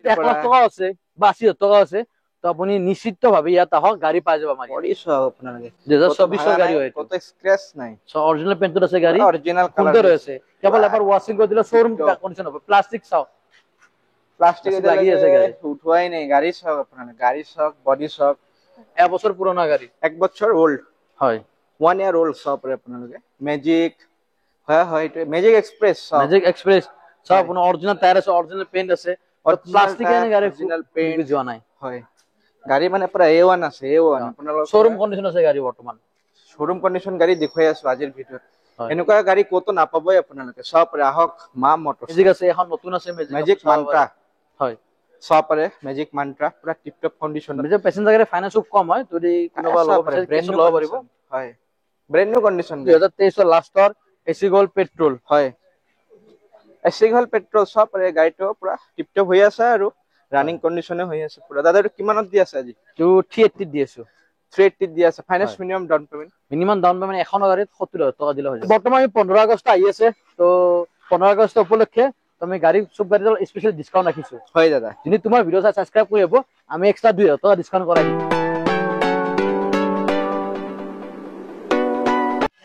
1 লাখ টাকা আছে বা 80,000 টাকা আছে তো আপুনি নিশ্চিতভাৱে ইয়াত আহক গাড়ী পাই যাব মাৰি বডি সব আপোনালোকে 2024 গাড়ী হয় কত স্ক্ৰ্যাচ নাই সো অৰিজিনাল পেইণ্টত আছে গাড়ী অৰিজিনাল কালাৰ সুন্দৰ আছে কেৱল এবাৰ ওয়াশিং কৰি দিলে শোরুম কন্ডিশন হ'ব প্লাষ্টিক চাও প্লাস্টিক লাগি আছে গাড়ী উঠোয়াই নেই গাড়ি সব আপনাদের গাড়ি সব বডি সব এবছৰ পুৰণা গাড়ী 1 বছর ওল্ড হয় 1 ইয়ার ওল্ড সব রে আপনাদের ম্যাজিক হয় হয় এটা ম্যাজিক এক্সপ্রেস সব ম্যাজিক এক্সপ্রেস সব আপোনাৰ অৰিজিনাল টায়াৰ আছে অৰিজিনাল পেইণ্ট আছে প্লাষ্টিক এনে গাড়ী অৰিজিনাল পেইণ্ট যোৱা নাই হয় গাড়ী মানে পুৰা A1 আছে A1 আপোনালোক শোৰুম কন্ডিশন আছে গাড়ী বৰ্তমান শোৰুম কন্ডিশন গাড়ি দেখুৱাই আছো আজিৰ ভিডিওত এনেকুৱা গাড়ি কত নাপাবই আপোনালোকে সব ৰাহক মা মোটরস মেজিক আছে এখন নতুন আছে ম্যাজিক মান্ত্রা হয় সব আছে ম্যাজিক মান্ত্রা পুরা tip top condition magic passenger গাড়ী ফাইনান্স খুব কম হয় যদি কোনোবা লব পাৰে ব্ৰ্যান্ড নিউ লব পাৰিব হয় ব্ৰ্যান্ড নিউ কন্ডিশন 2023 লাষ্টৰ এসি গোল্ড পেট্ৰোল হয় এসি গোল্ড পেট্ৰোল সব আছে গাড়ীটো পুৰা টিপ টপ হৈ আছে আৰু রানিং কন্ডিশনে হৈ আছে পুরা দাদা কিমানত দি আছে আজি তো 380 দি আছো 380 দি আছে ফাইনান্স মিনিমাম ডাউন পেমেন্ট এখন গাড়ীত 70,000 টাকা দিলে হৈ যায় বৰ্তমান 15 আগষ্ট আহি আছে তো 15 আগষ্ট উপলক্ষে তুমি গাড়ী সব গাড়ীৰ স্পেশাল ডিসকাউন্ট ৰাখিছো হয় দাদা যদি তোমাৰ ভিডিও চাই সাবস্ক্ৰাইব কৰিব আমি এক্সট্ৰা 2,000 টাকা ডিসকাউন্ট কৰাই দিম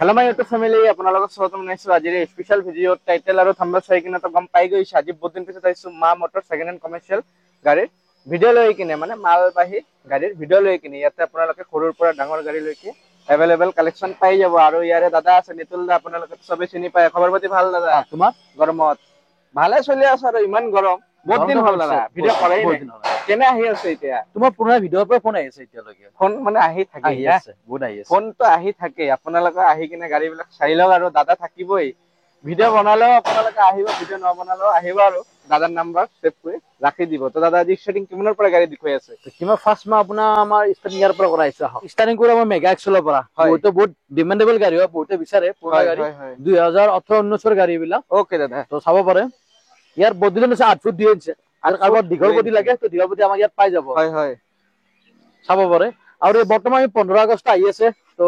হেল্ল' মাই ইউটিউব ফ্যামিলি আপোনালোকক স্বাগতম জনাইছো আজিৰ এই স্পেশাল ভিডিও টাইটেল আৰু থাম্বনেল চাই কিনে তো গম পাই গৈছে আজি বহুত দিন পিছত আহিছো মা মোটৰ সেকেন্ড হ্যান্ড কমাৰ্শিয়াল গাড়ীৰ ভিডিও লৈ কিনে মানে মালবাহী গাড়ীৰ ভিডিও লৈ কিনে ইয়াতে আপোনালোকে সৰুৰ পৰা ডাঙৰ গাড়ী লৈকে अवेलेबल কালেকশন পাই যাব আৰু ইয়াৰে দাদা আছে নিতুল দা আপোনালোকে সবে চিনি পায় খবৰ পাতি ভাল দাদা তোমাৰ গৰমত ভালে চলি আছে আৰু ইমান গৰম বহুত দিন হ'ল দাদা ভিডিও কৰাই নাই কেনে আহি আছে এতিয়া তোমাৰ পুৰণা ভিডিওৰ পৰা ফোন আহি আছে এতিয়ালৈকে ফোন মানে আহি থাকে আছে বহুত আহি আছে ফোনটো আহি থাকে আপোনালোকে আহি কিনে গাড়ী বিলাক চাই লওক আৰু দাদা থাকিবই ভিডিও বনালেও আপোনালোকে আহিব ভিডিও নবনালেও আহিব আৰু দাদাৰ নাম্বাৰ সেভ কৰি ৰাখি দিব তো দাদা আজি ষ্টাৰ্টিং কিমানৰ পৰা গাড়ী দেখুৱাই আছে কিমান ফাৰ্স্ট মই আপোনাৰ আমাৰ ষ্টাৰ্টিং ইয়াৰ পৰা কৰাইছো ষ্টাৰ্টিং কৰি আমাৰ মেগা এক্সেলৰ পৰা হয়তো বহুত ডিমান্ডেবল গাড়ী হয় বহুতে বিচাৰে পুৰণা গাড়ী 2018 19 গাড়ী বিলাক ওকে দাদা তো চাব পাৰে ইয়াৰ বডিটো আছে 8 ফুট দি আছে আৰু কাৰোবাৰ দীঘল বডি লাগে তো দীঘল বডি আমাক ইয়াত পাই যাব হয় হয় চাব পাৰে আৰু বৰ্তমান 15 আগষ্ট আহি আছে তো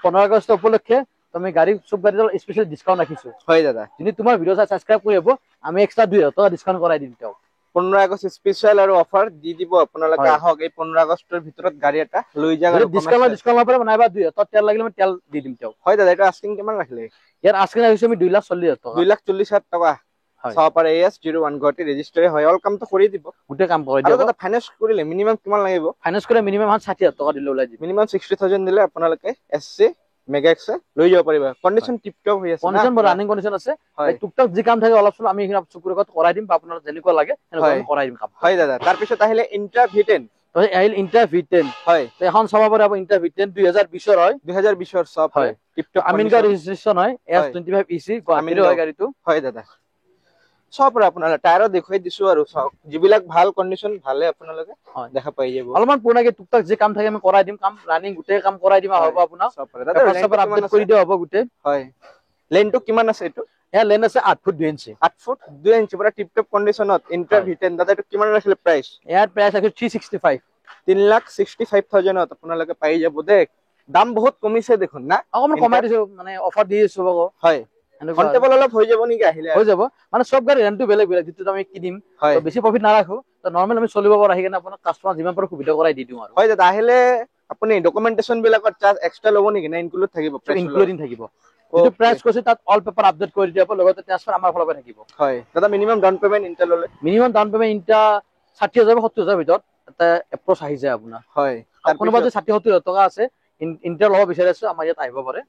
15 আগষ্ট উপলক্ষে তুমি গাড়ী সব গাড়ীৰ স্পেশাল ডিসকাউন্ট ৰাখিছো হয় দাদা যদি তোমাৰ ভিডিও চাই সাবস্ক্ৰাইব কৰিব আমি এক্সট্ৰা 2,000 টাকা ডিসকাউন্ট কৰাই দিম তেও 15 আগষ্ট স্পেশাল আৰু অফাৰ দি দিব আপোনালোকে আহক এই 15 আগষ্টৰ ভিতৰত গাড়ী এটা লৈ যাওক আৰু ডিসকাউন্ট পাব নাইবা 2,000 তেল লাগিলে মই তেল দি দিম তেও হয় দাদা এটা আস্কিং কিমান ৰাখিলে ইয়াৰ আস্কিং ৰাখিছো আমি 2,40,000 টাকা 2,40,000 টাকা সপাৰ AS01 গটি ৰেজিস্টাৰ হয় অল কাম তো কৰি দিব গুটে কাম কৰি দিব আৰু দাদা ফাইনান্স কৰিলে মিনিমাম কিমান লাগিব ফাইনান্স কৰিলে মিনিমাম 60,000 টাকা দিলে ওলাই দিব মিনিমাম 60,000 দিলে আপোনালোকে SC মেগা এক্সেল লৈ যাব পাৰিবা কন্ডিশন টিপ টপ হৈ আছে কন্ডিশন ৰানিং কন্ডিশন আছে টুকটাক যি কাম থাকে অলপ আমি এখানে চুকুৰত কৰাই দিম আপোনাক যেনেকুৱা লাগে এনেকুৱা কৰাই দিম কাম হয় দাদা তাৰ পিছত আহিলে ইন্ট্ৰা V10 তো আহিল ইন্ট্ৰা V10 হয় তো এখন চাব পাৰে আপুনি ইন্ট্ৰা V10 2020 ৰ হয় 2020 ৰ সব হয় টিপ টপ আমিনকা ৰেজিষ্ট্ৰেচন হয় S25 EC গুৱাহাটীৰ হয় গাড়ীটো হয় দাদা সব আপোনালোকে টায়াৰ দেখুৱাই দিছো আৰু সব যিবিলাক ভাল কন্ডিশন ভালে আপোনালোকে দেখা পাই যাব অলপমান পুৰণাকে টুকটাক যে কাম থাকে আমি কৰাই দিম কাম ৰানিং গুটে কাম কৰাই দিম হ'ব আপোনাক দাদা আপডেট কৰি দিয়া হ'ব গুটে হয় লেনটো কিমান আছে এটো এ লেন আছে 8 ফুট 2 ইঞ্চি 8 ফুট 2 ইঞ্চি পুৰা টিপ টপ কন্ডিশনত ইন্ট্ৰা V10 দাদা এটো কিমান ৰাখিলে প্ৰাইস ইয়াৰ প্ৰাইস আছে 365 3,65,000 আপোনালোকে পাই যাব দেখ দাম বহুত কমিছে দেখোন না অকমান কমাই দিছো মানে অফাৰ দি দিছো বগো হয় কন্টেবল অলপ হৈ যাব নেকি আহিলে হৈ যাব মানে সব গাড়ী ৰেন্টটো বেলেগ বেলেগ যেটো আমি কিনিম তো বেছি প্ৰফিট না ৰাখো তো নৰমাল আমি চলিব পৰা আহি কিনে আপোনাক কাস্টমাৰ যিমান পাৰো সুবিধা কৰাই দি দিম আৰু হয় দাদা আহিলে আপুনি ডকুমেন্টেশন বিলাকৰ চাৰ্জ এক্সট্ৰা ল'ব নেকি না ইনক্লুড থাকিব ইনক্লুডিং থাকিব যেটো প্ৰাইস কৈছে তাত অল পেপাৰ আপডেট কৰি দিব লগতে ট্ৰান্সফাৰ আমাৰ ফালৰ পৰা থাকিব হয় দাদা মিনিমাম ডাউন পেমেন্ট ইনটা ল'লে মিনিমাম ডাউন পেমেন্ট ইনটা 60,000 70,000 ভিতৰত এটা এপ্ৰোচ আহি যায় আপোনাৰ হয় কোনোবা যে 60,000 টকা আছে ইনটা ল'ব বিচাৰিছে আমাৰ ইয়াত আহিব পাৰে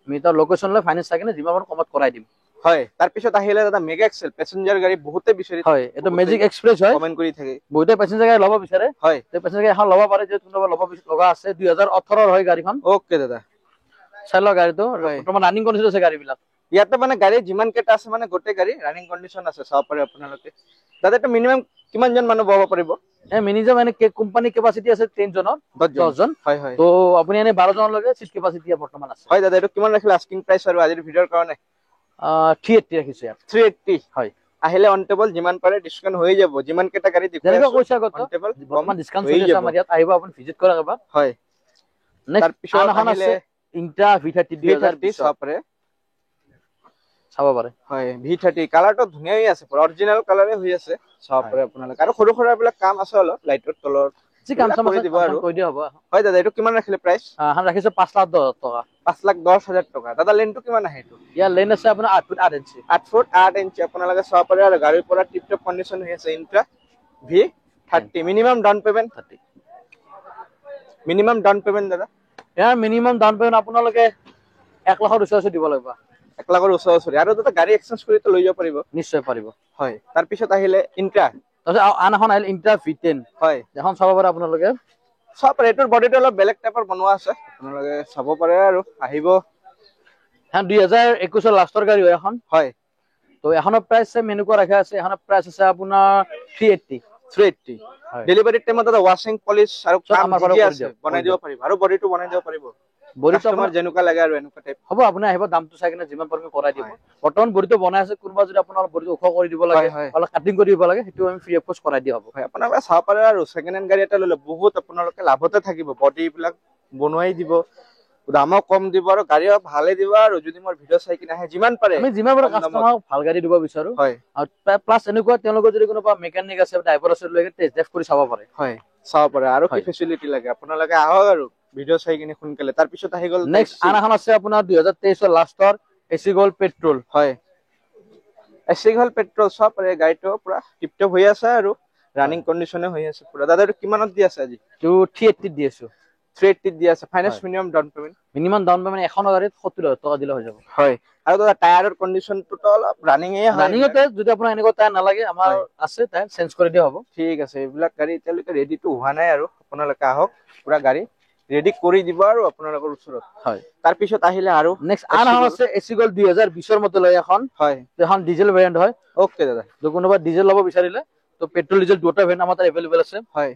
আমি তাৰ লোকেশন লৈ ফাইনান্স থাকিনে যিমান পাৰো কমত কৰাই দিম হয় তাৰ পিছত আহিলে দাদা মেগা এক্সেল প্যাসেঞ্জাৰ গাড়ী বহুতে বিচাৰি হয় এটা ম্যাজিক এক্সপ্ৰেছ হয় কমেন্ট কৰি থাকে বহুতে প্যাসেঞ্জাৰ গাড়ী ল'ব বিচাৰে হয় তে প্যাসেঞ্জাৰ গাড়ী এখন ল'ব পাৰে যে কোনোবা ল'ব লগা আছে 2018 ৰ হয় গাড়ীখন ওকে দাদা চাই লওক গাড়ীটো বৰ্তমান ৰানিং কন্ডিশন আছে গাড়ীবিলাক ইয়াতে মানে গাড়ী যিমান কেটা আছে মানে গোটে গাড়ী ৰানিং কন্ডিশন আছে চাব পাৰে আপোনালোকে দাদা এটা মিনিমাম কিমান জন মানুহ বহাব পাৰিব এ মিনিমাম মানে কোম্পানী কেপাসিটি আছে 10 জনৰ 10 জন হয় হয় তো আপুনি এনে 12 জনৰ লগে সিট কেপাসিটি বৰ্তমান আছে হয় দাদা এটো কিমান ৰাখিলে আস্কিং প্ৰাইস আৰু আজিৰ ভিডিওৰ কাৰণে 380 ৰাখিছো ইয়াত 380 হয় আহিলে অন টেবল যিমান পাৰে ডিসকাউন্ট হৈ যাব যিমান কেটা গাড়ী দেখুৱাই যেনেকৈ কৈছা গত অন টেবল বৰ্তমান ডিসকাউন্ট চলি আছে আমাৰ ইয়াত আহিব আপুনি ভিজিট কৰক এবাৰ হয় নেক্সট পিছন এখন আছে ইন্ট্ৰা V30 2020 সপৰে চাব পাৰে হয় V30 কালাৰটো ধুনীয়া হৈ আছে পুৰা অৰিজিনাল কালাৰে হৈ আছে চাব পাৰে আপোনালোকে আৰু সৰু সৰু বিলাক কাম আছে অলপ লাইটৰ তলত যি কাম চাম আছে দিব আৰু কৈ দিয়া হ'ব হয় দাদা এইটো কিমান ৰাখিলে প্ৰাইস এখন ৰাখিছো 5,10,000 টকা 5,10,000 টকা দাদা লেনটো কিমান আহে এইটো ইয়াৰ লেন আছে আপোনাৰ 8 ফুট 8 ইঞ্চি 8 ফুট 8 ইঞ্চি আপোনালোকে চাব পাৰে আৰু গাড়ীৰ পৰা টিপ টপ কন্ডিশন হৈ আছে Intra V30 minimum down payment 30 minimum down payment দাদা ইয়াৰ মিনিমাম ডাউন পেমেন্ট আপোনালোকে 1 লাখৰ ওচৰত দিব লাগিব 1 লাখৰ ওচৰত আৰু দাদা গাড়ী এক্সচেঞ্জ কৰি লৈ যাব পাৰিব নিশ্চয় পাৰিব হয় তাৰ পিছত আহিলে ইন্ট্ৰা তাৰপিছত আন এখন আহিল ইন্ট্ৰা V10 হয় এখন চাব পাৰে আপোনালোকে সব ৰেটৰ বডিটো অলপ বেলেগ টাইপৰ বনোৱা আছে আপোনালোকে চাব পাৰে আৰু আহিব হ্যাঁ 2021 লাষ্টৰ গাড়ী হয় এখন হয় তো এখনৰ প্ৰাইস মেনুকো ৰাখা আছে এখনৰ প্ৰাইস আছে আপোনাৰ 380 ডেলিভাৰী টাইমত দাদা ৱাশিং পলিশ আৰু কাম দি আছে বনাই দিব পাৰিব আৰু বডিটো বনাই দিব পাৰিব বডিটো আমাৰ যেনুকা লাগে আৰু এনেকা টাইপ হ'ব আপুনি আহিব দামটো চাই কিনে যিমান পাৰিব কৰাই দিব বৰ্তমান বডিটো বনাই আছে কোনবা যদি আপোনাৰ বডিটো ওখ কৰি দিব লাগে অলপ কাটিং কৰি দিব লাগে হেতু আমি ফ্ৰী অফ কষ্ট কৰাই দিয়া হ'ব হয় আপোনালোকে চাব পাৰে আৰু সেকেন্ড হ্যান্ড গাড়ী এটা ললে বহুত আপোনালোকে লাভতে থাকিব বডি বিলাক বনোৱাই দিব দামো কম দিব আৰু গাড়ীও ভালে দিব আৰু যদি মোৰ ভিডিও চাই কিনে আহে যিমান পাৰে আমি যিমান পাৰে কাস্টমাৰক ভাল গাড়ী দিব বিচাৰো হয় আৰু প্লাস এনেকুৱা তেওঁলোকৰ যদি কোনোবা মেকানিক আছে ড্ৰাইভাৰ আছে লৈকে টেষ্ট ড্ৰাইভ কৰি চাব পাৰে হয় চাব পাৰে আৰু কি ফেসিলিটি লাগে আপোনালোকে আহক আৰু ভিডিও চাই কিনে সোনকালে তাৰ পিছত আহি গল নেক্সট আনাখন আছে আপোনাৰ 2023 ৰ লাষ্টৰ এসি গোল্ড পেট্ৰল হয় এসি গোল্ড পেট্ৰল সব পাৰে গাড়ীটো পুৰা টিপটপ হৈ আছে আৰু ৰানিং কন্ডিশনে হৈ আছে পুৰা দাদা এইটো কিমানত দি আছে আজি 380 দি আছো 380 দি আছে ফাইনান্স মিনিমাম ডাউন পেমেন্ট এখনৰ গাড়ীত 70,000 টকা দিলে হৈ যাব হয় আৰু দাদা টায়াৰৰ কন্ডিশনটো তো অলপ ৰানিংয়ে হয় ৰানিংতে যদি আপোনাৰ এনেকুৱা টায়াৰ নালাগে আমাৰ আছে টায়াৰ চেঞ্জ কৰি দিয়া হ'ব ঠিক আছে এইবিলাক গাড়ী এতিয়ালৈকে ৰেডি টু হোৱা নাই আৰু আপোনালোকে আহক পুৰা গাড়ী ৰেডি কৰি দিব আৰু আপোনালোকৰ ওচৰত হয় তাৰ পিছত আহিলে আৰু নেক্সট আনাখন আছে এসি গোল্ড 2020 ৰ মডেল এখন হয় এখন ডিজেল ভেৰিয়েন্ট হয় ওকে দাদা তো কোনোবা ডিজেল ল'ব বিচাৰিলে তো পেট্ৰল ডিজেল দুটা ভেৰিয়েন্ট আমাৰ তাত अवेलेबल আছে হয়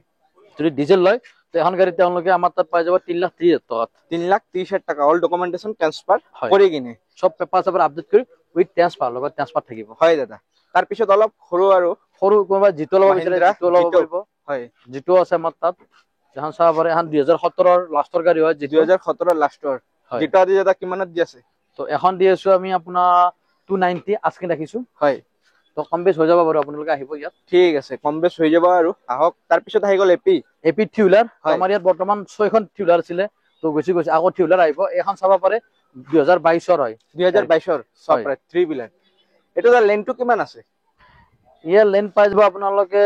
যদি ডিজেল লয় তো এখন গাড়ী তেওঁলোকে আমাৰ তাত পাই যাব 3,30,000 টকা 3,30,000 টাকা অল ডকুমেন্টেশন ট্ৰান্সফাৰ কৰি কিনে সব পেপাৰ সব আপডেট কৰি উইথ ট্ৰান্সফাৰ লগত ট্ৰান্সফাৰ থাকিব হয় দাদা তাৰ পিছত অলপ সৰু কোনোবা জিতো ল'ব বিচাৰিলে জিতো ল'ব পাৰিব হয় জিতো আছে আমাৰ তাত এখন চাব পাৰে এখন 2017 ৰ লাষ্টৰ গাড়ী হয় 2017 ৰ লাষ্টৰ জিতো আজি দাদা কিমানত দি আছে তো এখন দি আছো আমি আপোনাৰ 290 আজকে ৰাখিছো হয় তো কম বেছ হৈ যাব বাৰু আপোনালোকে আহিব ইয়াত ঠিক আছে কম বেছ হৈ যাব আৰু আহক তাৰ পিছত আহি গল এপি থিউলাৰ আমাৰ ইয়াত বৰ্তমান 6খন থিউলাৰ আছিল তো গৈছে আকৌ থিউলাৰ আহিব এখন চাব পাৰে 2022 ৰ হয় 2022 ৰ সব 3 বিলাৰ এটো দা লেনটো কিমান আছে ইয়াৰ লেন পাই যাব আপোনালোকে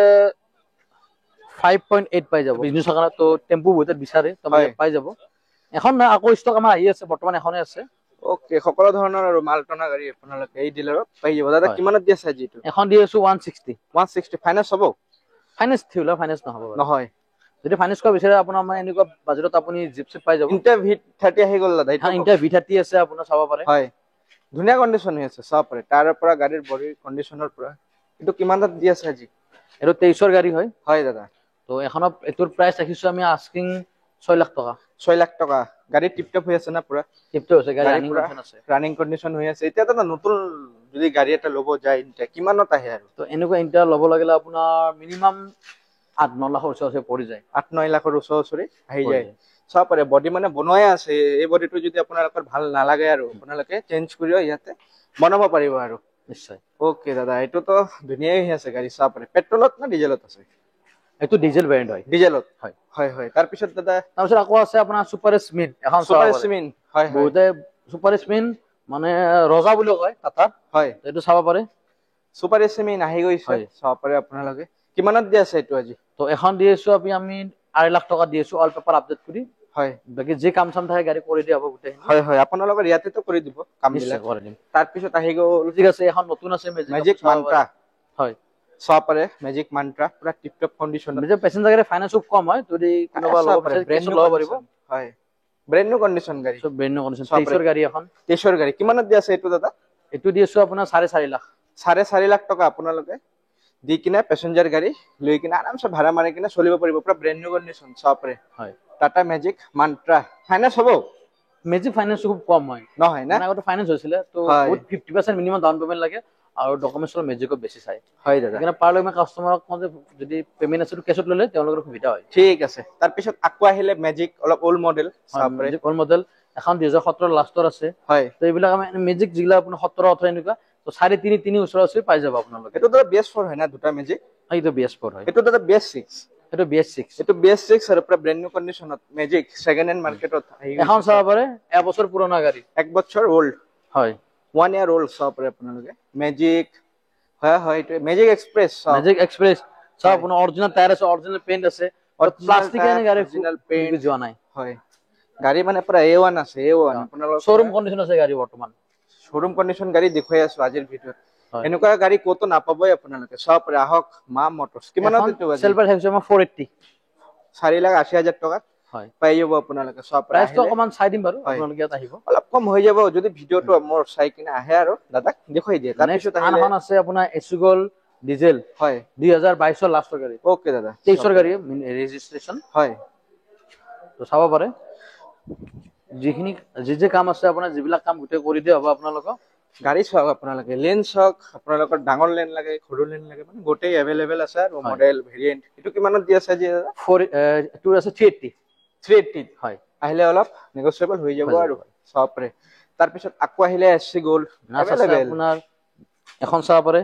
5.8 পাই যাব বিজনেছ কাৰণে তো টেম্পু বহুত বিচাৰে তো পাই যাব এখন আকৌ ষ্টক আমাৰ আহি আছে বৰ্তমান এখনে আছে ওকে সকলো ধৰণৰ আৰু মালটনা গাড়ী আপোনালোকে এই ডিলাৰত পাই যাব দাদা কিমানত দি আছে আজি এইটো এখন দি আছো 160 ফাইনান্স হ'ব ফাইনান্স থিউলাৰ ফাইনান্স নহব নহয় যদি ফাইনান্স কৰা বিচাৰে আপোনাৰ মানে এনেকুৱা বাজেটত আপুনি জিপছি পাই যাব ইন্টাৰ V30 আহি গল দাদা এটা ইন্টাৰ V30 আছে আপোনাৰ চাব পাৰে হয় ধুনীয়া কন্ডিশন হৈ আছে চাব পাৰে তাৰ পৰা গাড়ীৰ বডি কন্ডিশনৰ পৰা এটো কিমানত দি আছে আজি এটো 23 ৰ গাড়ী হয় হয় দাদা তো এখনৰ এটোৰ প্ৰাইস ৰাখিছো আমি আস্কিং 6 লাখ টকা 6 লাখ টকা গাড়ী টিপটপ হৈ আছে না পুৰা টিপটপ আছে গাড়ী ৰানিং কন্ডিশন হৈ আছে এতিয়া তো নতুন যদি গাড়ী এটা লব যায় কিমানত আহে আৰু তো এনেকুৱা ইন্টাৰ লব লাগিলে আপোনাৰ মিনিমাম 8-9 লাখৰ ওচৰত পৰি যায় 8-9 লাখৰ ওচৰত আহি যায় সব পাৰে বডি মানে বনোৱাই আছে এই বডিটো যদি আপোনালোকৰ ভাল নালাগে আৰু আপোনালোকে চেঞ্জ কৰিও ইয়াতে বনাব পাৰিব আৰু নিশ্চয় ওকে দাদা এটো তো ধুনীয়াই আছে গাড়ী সব পাৰে পেট্ৰলত না ডিজেলত আছে এটো ডিজেল ভেৰিয়েন্ট হয় ডিজেলত হয় তাৰ পিছত দাদা তাৰপিছত আকৌ আছে আপোনাৰ সুপাৰ স্মিন এখন সুপাৰ স্মিন হয় বহুতে সুপাৰ স্মিন মানে ৰজা বুলি কয় টাটাত হয় এটো চাব পাৰে সুপাৰ স্মিন আহি গৈছে চাব পাৰে আপোনালোকে কিমানত দি আছে এটো আজি তো এখন দি আছো আমি 8 লাখ টকা দি আছো অল পেপাৰ আপডেট কৰি হয় বাকি যে কাম চাম থাকে গাড়ী কৰি দিয়া হ'ব গুটেই হয় আপোনালোকৰ ইয়াতে তো কৰি দিব কাম বিলাক কৰি দিম তাৰ পিছত আহি গল ঠিক আছে এখন নতুন আছে মেজিক মান্ত্ৰা হয় সব পাৰে মেজিক মান্ত্ৰা পুৰা টিপটপ কন্ডিশন যে পেসেঞ্জাৰ গাড়ী ফাইনান্স খুব কম হয় যদি কোনোবা লব বিচাৰে ব্ৰেন্ড লব পাৰিব হয় ব্ৰেন্ড নিউ কন্ডিশন গাড়ী সব ব্ৰেন্ড নিউ কন্ডিশন 23 ৰ গাড়ী এখন 23 ৰ গাড়ী কিমানত দি আছে এটো দাদা এটো দি আছো আপোনাৰ 4.5 লাখ 4.5 লাখ টকা আপোনালোকে দি কিনে পেসেঞ্জাৰ গাড়ী লৈ কিনে আৰামছে ভাড়া মাৰি কিনে চলিব পাৰিব পুৰা ব্ৰেন্ড নিউ কন্ডিশন সব পাৰে হয় টাটা মেজিক মান্ত্ৰা ফাইনান্স হ'ব মেজিক ফাইনান্স খুব কম হয় নহয় না আগতে ফাইনান্স হৈছিল তো বহুত 50% মিনিমাম ডাউন পেমেন্ট লাগে আৰু ডকুমেন্টছৰ মেজিকত বেছি চাই হয় দাদা এখানে পাৰলৈ মই কাস্টমাৰক কওঁ যে যদি পেমেন্ট আছে কেছত ললে তেওঁলোকৰ সুবিধা হয় ঠিক আছে তাৰ পিছত আকৌ আহিলে মেজিক অলপ old model magic old model এখন 2017 লাষ্টৰ আছে হয় তো এইবিলাক আমি মেজিক যিগলা আপোনাৰ 17 18 এনেকুৱা তো 3.5 ওচৰা ওচৰি পাই যাব আপোনালোকে এটো তো BS4 হয় না দুটা মেজিক এইটো BS4 হয় এটো দাদা BS6 এটো BS6 এটো BS6 আৰু পুৰা brand new কন্ডিশনত magic second hand মাৰ্কেটত এখন চাব পাৰে এবছৰ পুৰণা গাড়ী 1 বছৰ ওল্ড হয় 1 ইয়াৰ ওল্ড চাব পাৰে আপোনালোকে মেজিক হয় হয় এটো মেজিক এক্সপ্ৰেস সব আপোনাৰ অৰিজিনাল টায়াৰ আছে অৰিজিনাল পেইন্ট আছে প্লাষ্টিক এনে গাড়ী অৰিজিনাল পেইন্ট যোৱা নাই হয় গাড়ী মানে পুৰা A1 আছে A1 আপোনালোকৰ শোৰুম কন্ডিশন আছে গাড়ী বৰ্তমান শোৰুম কন্ডিশন গাড়ী দেখুৱাই আছো আজিৰ ভিডিঅ'ত এনেকুৱা গাড়ী কতো নাপাবই আপোনালোকে সব ৰাহক মা মটৰছ কিমানত দিটো আজি সেলফাৰ হেক্সা 480 4,80,000 টকা হয় পাই যাব আপোনালোকে সব প্ৰাইস তো অকমান চাই দিম বাৰু আপোনালোকে ইয়াত আহিব অলপ কম হৈ যাব যদি ভিডিঅ'টো মোৰ চাই কিনে আহে আৰু দাদা দেখুৱাই দিয়ে তাৰ পিছত আনখন আছে আপোনাৰ এছুগল ডিজেল হয় 2022 ৰ লাষ্টৰ গাড়ী ওকে দাদা 23 ৰ গাড়ী ৰেজিষ্ট্ৰেচন হয় তো চাব পাৰে যিখিনি যে কাম আছে আপোনাৰ যিবিলাক কাম গুটে কৰি দিয়া হ'ব আপোনালোকক গাড়ী চাওক আপোনালোকে লেন চাওক আপোনালোকৰ ডাঙৰ লেন লাগে সৰু লেন লাগে মানে গোটেই এভেইলেবল আছে আৰু মডেল ভেৰিয়েন্ট এটো কিমানত দি আছে আজি দাদা 4 টু আছে 380 হয় আহিলে অলপ নেগোশিয়েবল হৈ যাব আৰু সবৰে তাৰ পিছত আকৌ আহিলে এসসি গোল্ড এভেইলেবল আপোনাৰ এখন চাব পাৰে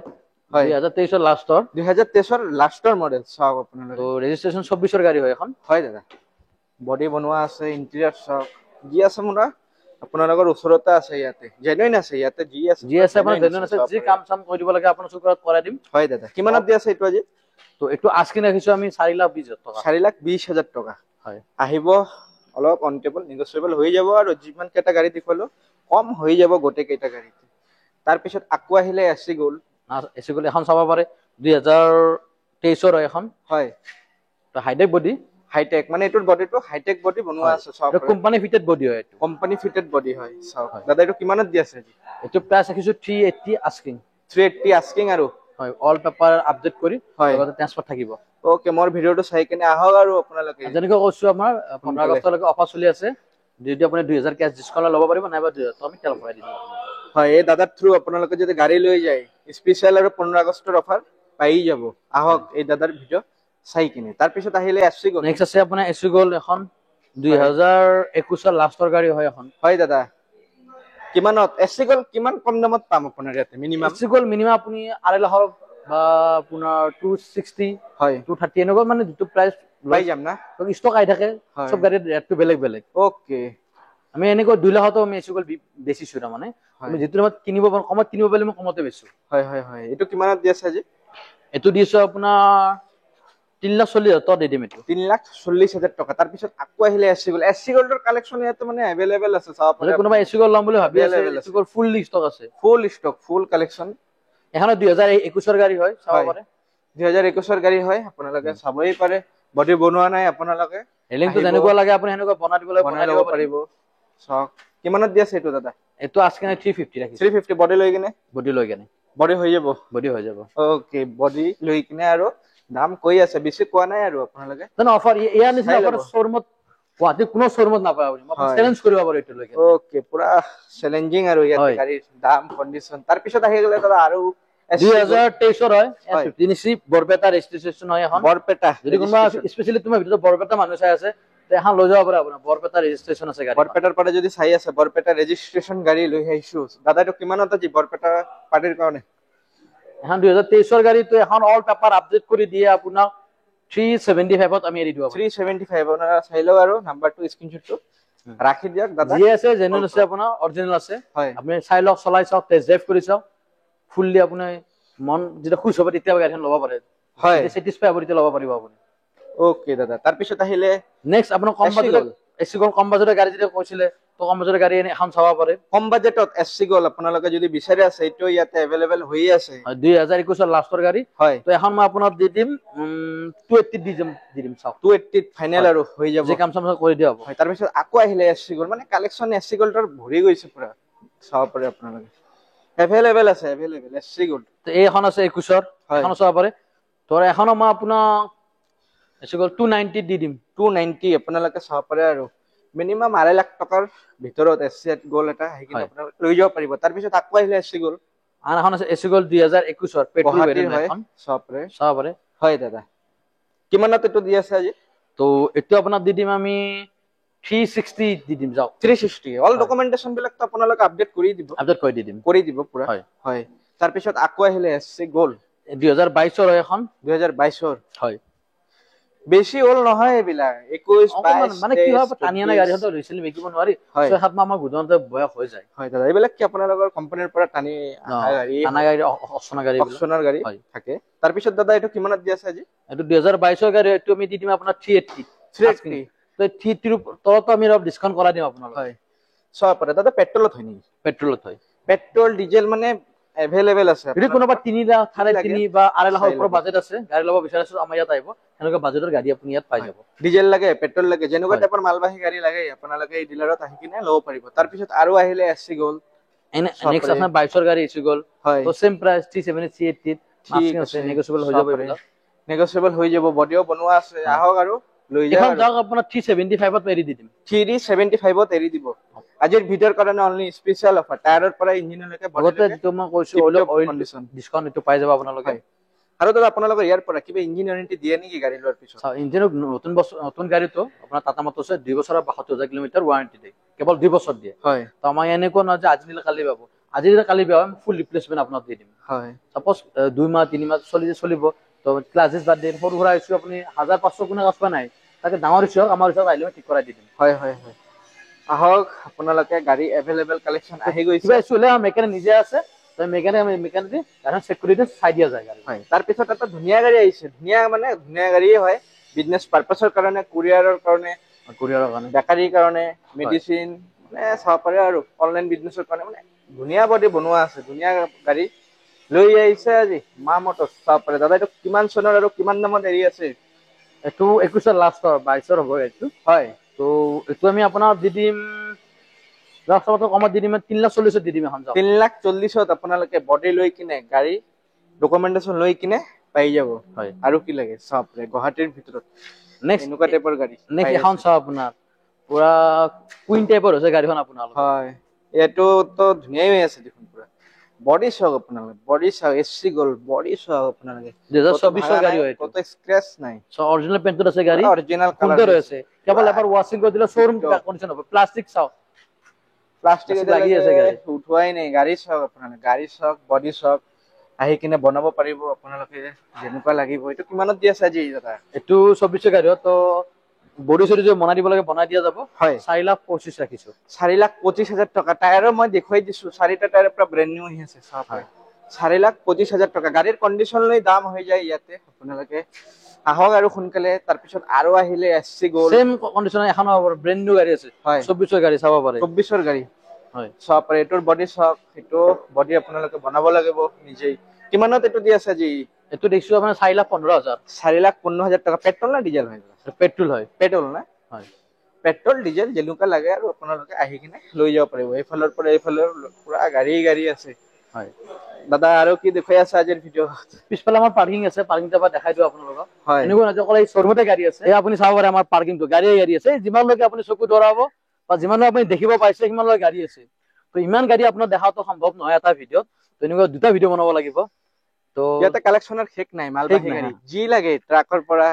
2023 ৰ লাষ্টৰ 2023 ৰ লাষ্টৰ মডেল চাওক আপোনালোকে তো ৰেজিষ্ট্ৰেচন 24 ৰ গাড়ী হয় এখন হয় দাদা বডি বনোৱা আছে ইন্টেৰিয়ৰ চাওক জি আছে মোৰা আপোনালোকৰ ওচৰতে আছে ইয়াতে জেনুইন আছে ইয়াতে জি আছে আপোনাৰ জেনুইন আছে যি কাম চাম কৰি দিব লাগে আপোনাৰ চুকৰত কৰাই দিম হয় দাদা কিমানত দি আছে এটো আজি তো এটো আজকে ৰাখিছো আমি 4,20,000 টকা 4,20,000 টকা হয় আহিব অলপ অন টেবল নেগোশিয়েবল হৈ যাব আৰু যিমান কেটা গাড়ী দেখলো কম হৈ যাব গোটে কেটা গাড়ীতে তাৰ পিছত আকৌ আহিলে এসি গোল্ড এসি গোল্ড এখন চাব পাৰে 2023 ৰ এখন হয় তো হাইটেক বডি হাইটেক মানে এটোৰ বডিটো হাইটেক বডি বনোৱা আছে সব কোম্পানি ফিটেড বডি হয় এটো কোম্পানি ফিটেড বডি হয় সব দাদা এটো কিমানত দি আছে এটো প্রাইস ৰাখিছো 380 আস্কিং 380 আস্কিং আৰু হয় অল পেপাৰ আপডেট কৰি লগতে ট্ৰান্সফাৰ থাকিব ওকে মোৰ ভিডিওটো চাই কিনে আহক আৰু আপোনালোকে যেনেকৈ কৈছো আমাৰ 15 আগষ্টলৈকে অফাৰ চলি আছে যদি আপুনি 2000 কেছ ডিসকাউন্ট ল'ব পাৰিব নাইবা 2000 আমি তেল ভৰাই দিম হয় এই দাদাৰ থ্ৰু আপোনালোকে যদি গাড়ী লৈ যায় স্পেশাল আৰু 15 আগষ্টৰ অফাৰ পাই যাব আহক এই দাদাৰ ভিডিও চাই কিনে তাৰ পিছত আহিলে এসসি গোল্ড নেক্সট আছে আপোনাৰ এসসি গোল্ড এখন 2021 ৰ লাষ্টৰ গাড়ী হয় এখন হয় দাদা কিমানত এসসি গোল্ড কিমান কম দামত পাম আপোনাৰ ইয়াতে মিনিমাম এসসি গোল্ড মিনিমাম আপুনি 2.5 লাখ বা আপোনাৰ 260 হয় 230 এনেকুৱা মানে দুটো প্ৰাইস পাই যাম না তো ষ্টক আই থাকে সব গাড়ীৰ ৰেটটো বেলেগ বেলেগ ওকে আমি এনেকৈ 2 লাখতো আমি এসসি গোল্ড বেচিছো না মানে আমি যেটো দামত কিনিব পাৰো কমত কিনিব পাৰিলে মই কমতে বেচো হয় হয় হয় এটো কিমানত দি আছে আজি এটো দিছো আপোনাৰ 3,40,000 টকা দি দিম এটো 3,40,000 টকা তাৰ পিছত আকৌ আহিলে এসসি গোল্ডৰ কালেকচন ইয়াতে মানে এভেইলেবল আছে চাব পাৰে কোনোবা এসসি গোল্ড লম বুলি ভাবি আছে এসসি গোল্ড ফুল ষ্টক আছে ফুল ষ্টক ফুল কালেকচন এখন 2021 ৰ গাড়ী হয় চাব পাৰে 2021 ৰ গাড়ী হয় আপোনালোকে চাবই পাৰে বডি বনোৱা নাই আপোনালোকে ৰেলিংটো যেনেকুৱা লাগে আপুনি হেনেকুৱা বনাই দিব পাৰিব সক কিমানত দি আছে এটো দাদা এটো আজকে 350 ৰাখিছো 350 বডি লৈ কিনে বডি হৈ যাব ওকে বডি লৈ কিনে আৰু দাম কৈ আছে বেছি কোৱা নাই আৰু আপোনালোকে জানো অফাৰ ইয়া নিচিনা অফাৰ শোৰুমত কোৱাতে কোনো শোৰুমত নাপায় আপুনি মই চ্যালেঞ্জ কৰিব পাৰো এটো লৈ ওকে পুৰা চ্যালেঞ্জিং আৰু ইয়াতে গাড়ীৰ দাম কন্ডিশন তাৰ পিছত আহি গলে দাদা আৰু 2023 ৰ হয় 15 বৰপেটা ৰেজিষ্ট্ৰেচন হয় এখন বৰপেটা যদি কোনোবা স্পেশালি তোমাৰ ভিতৰত বৰপেটা মানুহ চাই আছে তে এখন লৈ যাব পাৰে আপোনাৰ বৰপেটা ৰেজিষ্ট্ৰেচন আছে গাড়ী বৰপেটাৰ পৰা যদি চাই আছে বৰপেটা ৰেজিষ্ট্ৰেচন গাড়ী লৈ আহিছো দাদা এটো কিমানত আছে বৰপেটা পাৰ্টিৰ কাৰণে এখন 2023 ৰ গাড়ীটো এখন অল পেপাৰ আপডেট কৰি দিয়ে আপোনাক 375 ত আমি এৰি দিও 375 ওনাৰা চাইলো আৰু নাম্বাৰটো স্ক্ৰিনশ্বটটো ৰাখি দিয়ক দাদা জি আছে জেনুইন আছে আপোনাৰ অৰিজিনাল আছে হয় আপুনি চাই লওক চলাই চাওক টেষ্ট ড্ৰাইভ কৰি চাওক ফুললি আপুনি মন যেটা খুশ হ'ব তেতিয়া গাড়ীখন ল'ব পাৰে হয় স্যাটিসফাই হ'ব তেতিয়া ল'ব পাৰিব আপুনি ওকে দাদা তাৰ পিছত আহিলে নেক্সট আপোনাৰ কম বাজেট এসি গোল্ড কম বাজেটৰ গাড়ী যেটা কৈছিলে তো কম বাজেটৰ গাড়ী এখন চাব পাৰে কম বাজেটত এসি গোল্ড আপোনালোকে যদি বিচাৰে আছে এটো ইয়াতে अवेलेबल হৈ আছে 2021 ৰ লাষ্টৰ গাড়ী হয় তো এখন মই আপোনাক দি দিম 280 দি দিম চাওক 280 ফাইনাল আৰু হৈ যাব যে কাম চাম কৰি দিয়া হ'ব হয় তাৰ পিছত আকৌ আহিলে এসি গোল্ড মানে কালেকচন এসি গোল্ডৰ ভৰি গৈছে পুৰা চাব পাৰে আপোনালোকে अवेलेबल আছে अवेलेबल এসি গোল্ড তো এইখন আছে 21 ৰ এখন চাব পাৰে তো এখন মই আপোনাক এসি গোল্ড 290 দি দিম 290 আপোনালোকে চাব পাৰে আৰু মিনিমাম 2.5 লাখ টকাৰ ভিতৰত এসি গোল্ড এটা হেকিন আপোনালোকে লৈ যাব পাৰিব তাৰ পিছত আকৌ আহিলে এসি গোল্ড আন এখন আছে এসি গোল্ড 2021 ৰ পেট্ৰল ভেৰিয়েন্ট এখন চাব পাৰে হয় দাদা কিমানত এটো দি আছে আজি তো এটো আপোনাক দি দিম আমি 360 দি দিম যাওক 360 অল ডকুমেন্টেশন বিলাক তো আপোনালোকে আপডেট কৰি দিব পুৰা হয় তাৰ পিছত আকৌ আহিলে এসসি গোল 2022 ৰ এখন 2022 ৰ হয় বেছি হল নহয় এবিলা 21 22 মানে কি হয় টানিয়ানা গাড়ী হতো ৰিসেন্টলি বেকিব নোৱাৰি 6-7 মাহ আমাৰ গুদনতে বয়স হৈ যায় হয় দাদা এইবিলাক কি আপোনালোকৰ কোম্পানীৰ পৰা টানি গাড়ী টানা গাড়ী অপচনৰ গাড়ী থাকে তাৰ পিছত দাদা এটো কিমানত দি আছে আজি এটো 2022 ৰ গাড়ী এটো আমি দি দিম আপোনাৰ 380 তো 380 ৰ তলত আমি অলপ ডিসকাউন্ট কৰা দিম আপোনালোক হয় সব পৰে দাদা পেট্ৰলত হয় নি পেট্ৰল ডিজেল মানে अवेलेबल আছে যদি কোনোবা 3 লাখ 3.5 বা 2.5 লাখৰ ওপৰ বাজেট আছে গাড়ী ল'ব বিচাৰিছো আমাৰ ইয়াত আহিব এনেকুৱা বাজেটৰ গাড়ী আপুনি ইয়াত পাই যাব ডিজেল লাগে পেট্ৰল লাগে যেনেকুৱা টাইপৰ মালবাহী গাড়ী লাগে আপোনালোকে এই ডিলাৰত আহি কিনে ল'ব পাৰিব তাৰ পিছত আৰু আহিলে এসসি গোল নেক্সট আপোনাৰ 22 ৰ গাড়ী এসসি গোল তো সেম প্ৰাইস 370 380 মাসিং আছে নেগোশিয়েবল হৈ যাব এইবিলাক নেগোশিয়েবল হৈ যাব বডিও বনোৱা আছে আহক আৰু লৈ যাওক এখন যাওক আপোনাৰ 375 ত এৰি দি দিম 375 ত এৰি দিব আজিৰ ভিডিওৰ কাৰণে অনলি স্পেশাল অফাৰ টায়াৰৰ পৰা ইঞ্জিনলৈকে বডতে যেটো মই কৈছো অইল কন্ডিশন ডিসকাউন্ট এটো পাই যাব আপোনালোকে আৰু দাদা আপোনালোকৰ ইয়াৰ পৰা কিবা ইঞ্জিন ওয়াৰেন্টি দিয়ে নেকি গাড়ী লোৱাৰ পিছত ইঞ্জিনৰ নতুন গাড়ী তো আপোনাৰ টাটা মটৰছে 2 বছৰৰ 72000 কিলোমিটাৰ ওয়াৰেন্টি দিয়ে কেৱল 2 বছৰ দিয়ে হয় তো আমাৰ এনেকুৱা না যে আজি নিলে কালি পাব আজি নিলে কালি পাব ফুল ৰিপ্লেসমেন্ট আপোনাক দি দিম হয় সাপোজ 2 মাহ 3 মাহ চলিব তো ক্লাসেস বাদ দিন সৰু সৰা ইস্যু আপুনি 1500 কোনা কাছপা নাই তাকে ডাঙৰ ইস্যু আমাৰ ইস্যু আহিলে ঠিক কৰাই দি দিম হয় আহক আপোনালোকে গাড়ী अवेलेबल কালেকশন আহি গৈছে কিবা ইস্যু হলে মেকানিক নিজে আছে তো মেকানিক দি কাৰণ চেক কৰি দিন চাই দিয়া যায় গাড়ী হয় তাৰ পিছত এটা ধুনিয়া গাড়ী আহিছে ধুনিয়া গাড়ীয়ে হয় বিজনেস পাৰপাসৰ কাৰণে কুৰিয়াৰৰ কাৰণে বেকাৰীৰ কাৰণে মেডিসিন মানে সব পাৰে আৰু অনলাইন বিজনেসৰ কাৰণে মানে ধুনিয়া বডি বনোৱা আছে ধুনিয়া গাড়ী লৈ আহিছে আজি মা মটৰ সব পাৰে দাদা এটো কিমান চনৰ আৰু কিমান দামত এৰি আছে এটো 21 ৰ লাষ্ট 22 ৰ হ'ব এটো হয় তো এটো আমি আপোনাৰ দি দিম লাষ্টত কমত দি দিম 340 দি দিম এখন 340 আপোনালোকে বডি লৈ কিনে গাড়ী ডকুমেন্টেশন লৈ কিনে পাই যাব হয় আৰু কি লাগে সব ৰে গুৱাহাটীৰ ভিতৰত নেক্সট এনেকুৱা টাইপৰ গাড়ী নেক্সট এখন সব আপোনাৰ পুৰা কুইন টাইপৰ আছে গাড়ীখন আপোনালোক হয় এটো তো ধুনিয়াই হৈ আছে দেখোন পুৰা বডি সব আপোনালোক বডি সব এসসি গোল বডি সব আপোনালোকে 2024 ৰ গাড়ী হয় কত স্ক্ৰ্যাচ নাই সো অৰিজিনাল পেইন্টত আছে গাড়ী অৰিজিনাল কালাৰ আছে কেবল এবাৰ ওয়াশিং কৰি দিলে শোৰুম কন্ডিশন হবে প্লাস্টিক চাও প্লাস্টিক লাগি আছে গাড়ী উঠোৱাই নাই গাড়ী সব আপোনালোক গাড়ী সব বডি সব আহি কিনে বনাব পাৰিব আপোনালোকে যেনেকুৱা লাগিব এটো কিমানত দি আছে আজি দাদা এটো 24 ৰ গাড়ী তো বডি সৰি যে বনাই দিব লাগে বনাই দিয়া যাব হয় 4,25,000 ৰাখিছো 4,25,000 টকা টায়াৰৰ মই দেখুৱাই দিছো চাৰিটা টায়াৰ পৰা ব্ৰ্যান্ড নিউ আহি আছে সব হয় 4,25,000 টকা গাড়ীৰ কন্ডিশন লৈ দাম হৈ যায় ইয়াতে আপোনালোকে আহক আৰু সোনকালে তাৰ পিছত আৰু আহিলে এসসি গোল সেম কন্ডিশনৰ এখন ব্ৰ্যান্ড নিউ গাড়ী আছে 24 ৰ গাড়ী চাব পাৰে 24 ৰ গাড়ী হয় সব পাৰে এটোৰ বডি সব এটো বডি আপোনালোকে বনাব লাগিব নিজেই কিমানত এটো দি আছে আজি এটো দেখছো আপোনাৰ 4,15,000 4,15,000 টাকা পেট্ৰল না ডিজেল হয় পেট্ৰল হয় পেট্ৰল না হয় পেট্ৰল ডিজেল যেনেকুৱা লাগে আৰু আপোনালোকে আহি কিনে লৈ যাব পাৰিব এইফালৰ পৰা এইফালৰ পুৰা গাড়ী আছে হয় দাদা আৰু কি দেখুৱাই আছে আজিৰ ভিডিও পিছফালে আমাৰ পাৰ্কিং আছে পাৰ্কিং টাবা দেখাই দিও আপোনালোকক এনেকুৱা নহয় অকল এই শোৰুমতে গাড়ী আছে এই আপুনি চাব পাৰে আমাৰ পাৰ্কিং তো গাড়ী আছে যিমান লগে আপুনি চকু দৰাব বা যিমান আপুনি দেখিব পাইছে সিমান লগে গাড়ী আছে তো ইমান গাড়ী আপোনাক দেখাটো সম্ভৱ নহয় এটা ভিডিওত তো এনেকুৱা দুটা ভিডিও বনাব লাগিব তো ইয়াতে কালেকশনৰ শেক নাই মালবাহী গাড়ী জি লাগে ট্ৰাকৰ পৰা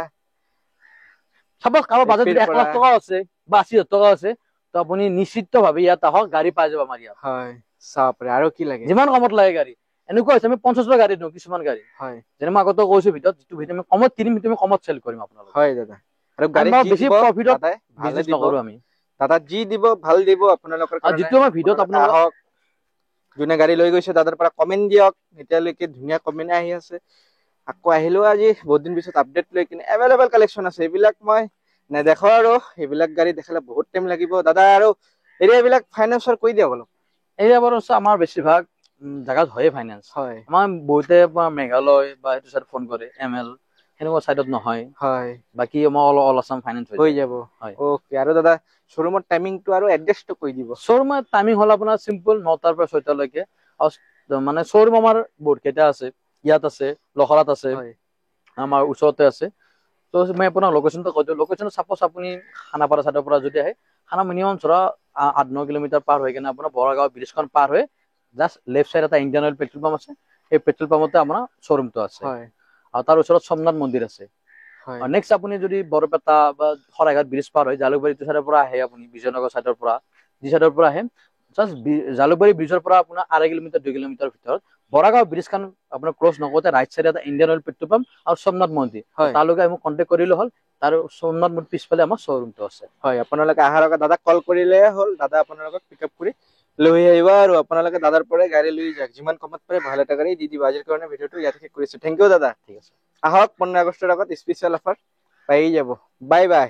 সবক কাৰো বাজেট 1 লাখ টকা আছে বা 80,000 টকা আছে তো আপুনি নিশ্চিতভাৱে ইয়াত আহক গাড়ী পাই যাব আমাৰ ইয়াত হয় সব আৰু কি লাগে যিমান কমত লাগে গাড়ী এনেকুৱা আছে আমি 50 ৰ গাড়ী দিও কিছুমান গাড়ী হয় যেনে মই আগতে কৈছো ভিডিওত যেটো ভিডিও আমি কমত কিনিম তুমি কমত সেল কৰিম আপোনালোক হয় দাদা আৰু গাড়ী বেছি প্ৰফিটত বিজনেস নকৰো আমি দাদা জি দিব ভাল দিব আপোনালোকৰ কাৰণে যেটো মই ভিডিওত আপোনালোক যোনে গাড়ী লৈ গৈছে দাদাৰ পৰা কমেন্ট দিয়ক এতিয়ালৈকে ধুনিয়া কমেন্ট আহি আছে আকৌ আহিলো আজি বহুত দিন পিছত আপডেট লৈ কিনে अवेलेबल কালেকশন আছে এইবিলাক মই নেদেখো আৰু এইবিলাক গাড়ী দেখালে বহুত টাইম লাগিব দাদা আৰু এৰিয়াবিলাক ফাইনান্সৰ কৈ দিয়ক অলপ এৰিয়াবোৰ আমাৰ বেছিভাগ জাগাত হয় ফাইনান্স হয় আমাৰ বহুতে মেঘালয় বা এটো সাইড ফোন কৰে এমএল হেনেকুৱা সাইডত নহয় হয় বাকি মই অল আসাম ফাইনান্স হৈ যাব হয় ওকে আৰু দাদা শোৰুমৰ টাইমিং টো আৰু এডজাস্ট কৈ দিব শোৰুমৰ টাইমিং হল আপোনাৰ সিম্পল 9টাৰ পৰা 6টা লৈকে মানে শোৰুম আমাৰ বহুত কেইটা আছে ইয়াত আছে লখৰাত আছে আমাৰ ওচৰতে আছে তো মই আপোনাৰ লোকেশনটো কৈ দিও লোকেশন সাপোজ আপুনি খানাপাৰা সাইডৰ পৰা যদি আহে খানা মিনিমাম ধৰা 8-9 কিলোমিটাৰ পাৰ হৈ কিনে আপোনাৰ বৰাগাঁও ব্ৰিজখন পাৰ হৈ জাস্ট লেফট সাইড এটা ইন্ডিয়ান অয়েল পেট্ৰল পাম্প আছে এই পেট্ৰল পাম্পতে আমাৰ শোৰুমটো আছে হয় আৰু তাৰ ওচৰত সোমনাথ মন্দিৰ আছে নেক্সট আপুনি যদি বৰপেটা বা শৰাইঘাট ব্ৰিজ পাৰ হয় জালুকবাৰী চাইডৰ পৰা আহে আপুনি বিজয়নগৰ চাইডৰ পৰা যি চাইডৰ পৰা আহে জাষ্ট জালুকবাৰী ব্ৰিজৰ পৰা আপোনাৰ 2.5 কিলোমিটাৰ 2 কিলোমিটাৰ ভিতৰত বৰাগাঁও ব্ৰিজখন আপোনাৰ ক্ৰছ নকৰোতে ৰাইট চাইডে এটা ইণ্ডিয়ান অইল পেট্ৰল পাম্প আৰু সোমনাথ মন্দিৰ তালৈকে মোক কণ্টেক্ট কৰিলে হ'ল তাৰ সোমনাথ মন্দিৰ পিছফালে আমাৰ শ্বৰুমটো আছে হয় আপোনালোকে আহাৰ আগত দাদাক কল কৰিলে হ'ল দাদা আপোনালোকক পিকআপ কৰি লৈ আহিব আৰু আপোনালোকে দাদাৰ পৰাই গাড়ী লৈ যাওক যিমান কমত পাৰে ভাল এটা গাড়ী দি দিব আজিৰ কাৰণে ভিডিঅ'টো ইয়াতে শেষ কৰিছো থেংক ইউ দাদা ঠিক আছে আহক 15 আগষ্টৰ আগত স্পেচিয়েল অফাৰ পাই যাব বাই বাই